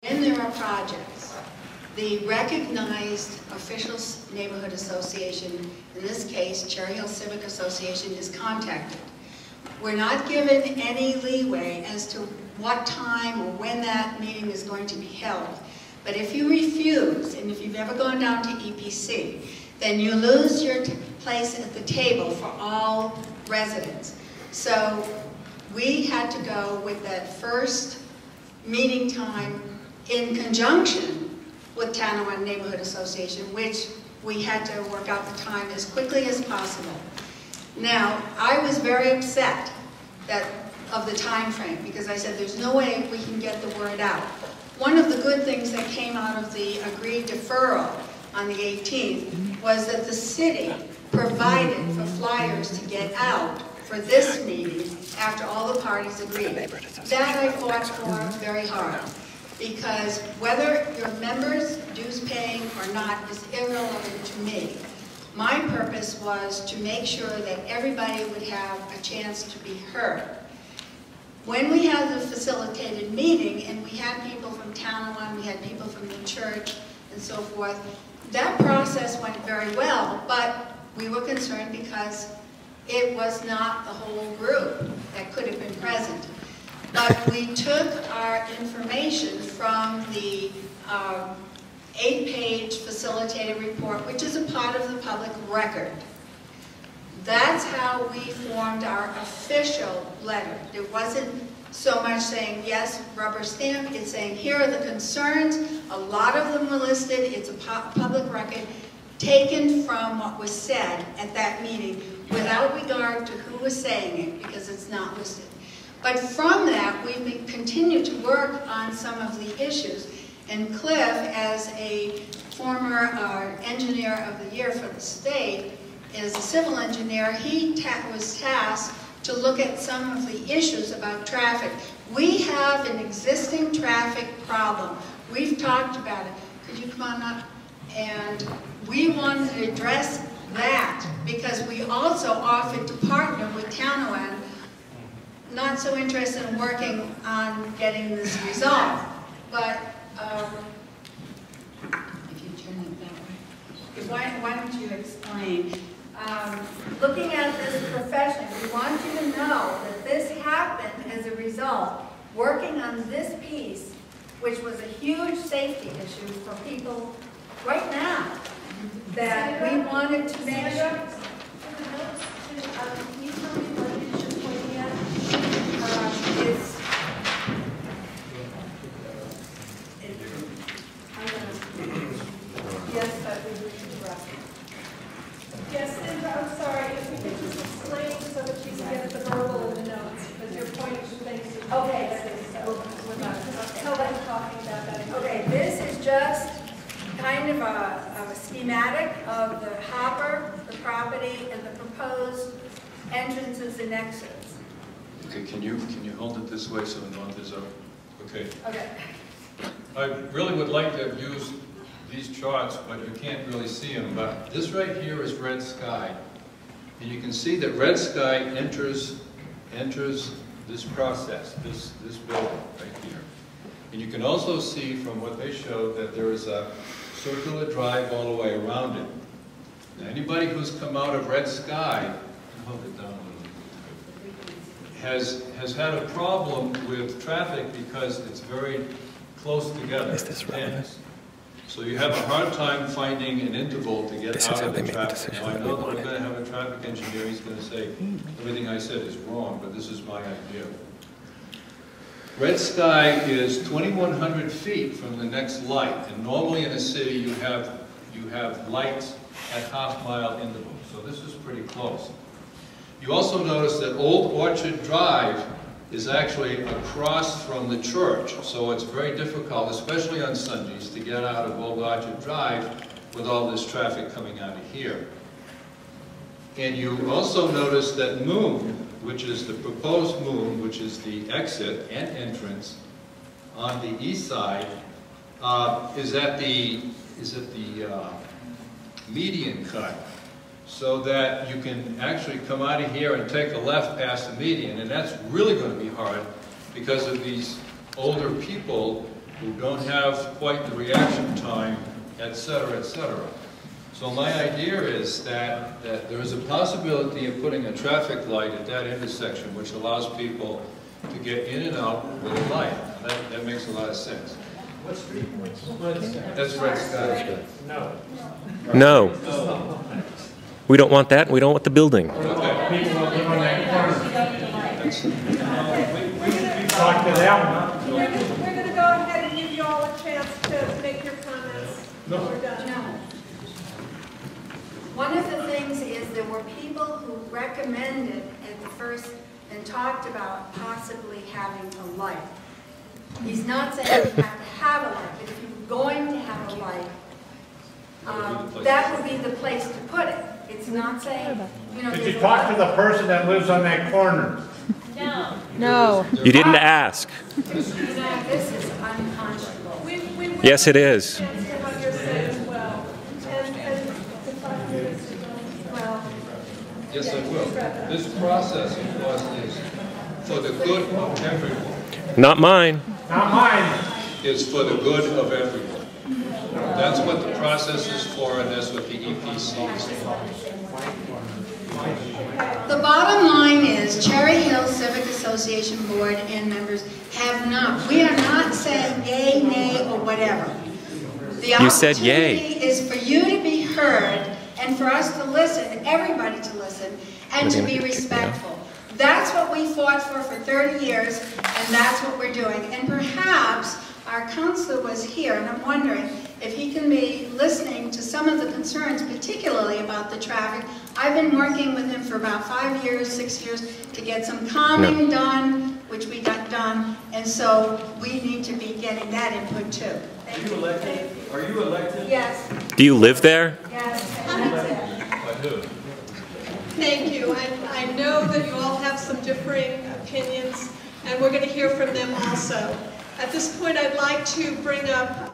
When there are projects, the recognized official neighborhood association, in this case, Cherry Hill Civic Association, is contacted. We're not given any leeway as to what time or when that meeting is going to be held. But if you refuse, and if you've ever gone down to EPC, then you lose your place at the table for all residents. So we had to go with that first meeting time in conjunction with Town Neighborhood Association, which we had to work out the time as quickly as possible. Now, I was very upset of the time frame, because I said there's no way we can get the word out. One of the good things that came out of the agreed deferral on the 18th was that the city provided for flyers to get out for this meeting after all the parties agreed. That I fought for very hard, because whether your members dues paying or not is irrelevant to me. My purpose was to make sure that everybody would have a chance to be heard. When we had the facilitated meeting, and we had people from Town, we had people from the church, and so forth, that process went very well, but we were concerned because it was not the whole group that could have been present. But we took our information from the 8-page facilitated report, which is a part of the public record. That's how we formed our official letter. It wasn't so much saying, yes, rubber stamp. It's saying, here are the concerns. A lot of them were listed. It's a public record taken from what was said at that meeting without regard to who was saying it, because it's not listed. But from that, we continued to work on some of the issues. And Cliff, as a former engineer of the year for the state, as a civil engineer, he was tasked to look at some of the issues about traffic. We have an existing traffic problem. We've talked about it. Could you come on up? And we wanted to address that because we also offered to partner with Town, not so interested in working on getting this resolved. But if you turn it that way, why don't you explain? Looking at this profession, we want you to know that this happened as a result, working on this piece, which was a huge safety issue for people right now, that we wanted to make sure. Can you tell me what it is you're pointing at? Yes, but we need to wrap. Yes, and I'm sorry, if we could just explain so that she can get the verbal in the notes, because you're pointing to things. Okay, so we're not talking about that. Okay, this is just kind of a schematic of the hopper, the property, and the proposed entrances and exits. Okay, can you hold it this way so the north is up? Okay. Okay. I really would like to have used these charts, but you can't really see them. But this right here is red sky. And you can see that red sky enters this process, this building right here. And you can also see from what they showed that there is a circular drive all the way around it. Now anybody who's come out of red sky, hold it down a little bit, has had a problem with traffic because it's very close together. Is this relevant? So you have a hard time finding an interval to get out of the traffic. Now I know that we're going to have a traffic engineer, he's going to say everything I said is wrong, but this is my idea. Red sky is 2,100 feet from the next light, and normally in a city you have lights at half-mile intervals, so this is pretty close. You also notice that Old Orchard Drive is actually across from the church, so it's very difficult, especially on Sundays, to get out of Old Orchard Drive with all this traffic coming out of here. And you also notice that Moon, which is the proposed Moon, which is the exit and entrance on the east side, is at the median cut, so that you can actually come out of here and take a left past the median, and that's really going to be hard because of these older people who don't have quite the reaction time, et cetera, et cetera. So my idea is that there is a possibility of putting a traffic light at that intersection, which allows people to get in and out with a light. That makes a lot of sense. What street? That's Red Sky. No. No. We don't want that. We don't want the building. People will live on that corner. We talked to them, huh? We're going to go ahead and give you all a chance to make your comments when we're done. No. One of the things is there were people who recommended at the first and talked about possibly having a light. He's not saying you have to have a light, but if you're going to have a light, that would be the place to put it. It's not saying, you know. Did you talk to the person that lives on that corner? No. No. You didn't ask. This is unconscionable. Yes, it is. Yes, I will. This process, of course, is for the good of everyone. Not mine. Not mine. It's for the good of everyone. That's what the process is for, and that's what the EPC is for. The bottom line is Cherry Hill Civic Association Board and members have not, we are not saying yay, nay, or whatever. The You said yay. opportunity is for you to be heard and for us to listen, everybody to listen, and to be respectful. That's what we fought for 30 years, and that's what we're doing. And perhaps our counselor was here, and I'm wondering if he can be listening to some of the concerns, particularly about the traffic. I've been working with him for about 5 years, 6 years, to get some calming done, which we got done, and so we need to be getting that input too. Are you elected? Are you elected? Yes. Do you live there? Yes. That's it. I do. Thank you. I know that you all have some differing opinions, and we're going to hear from them also. At this point, I'd like to bring up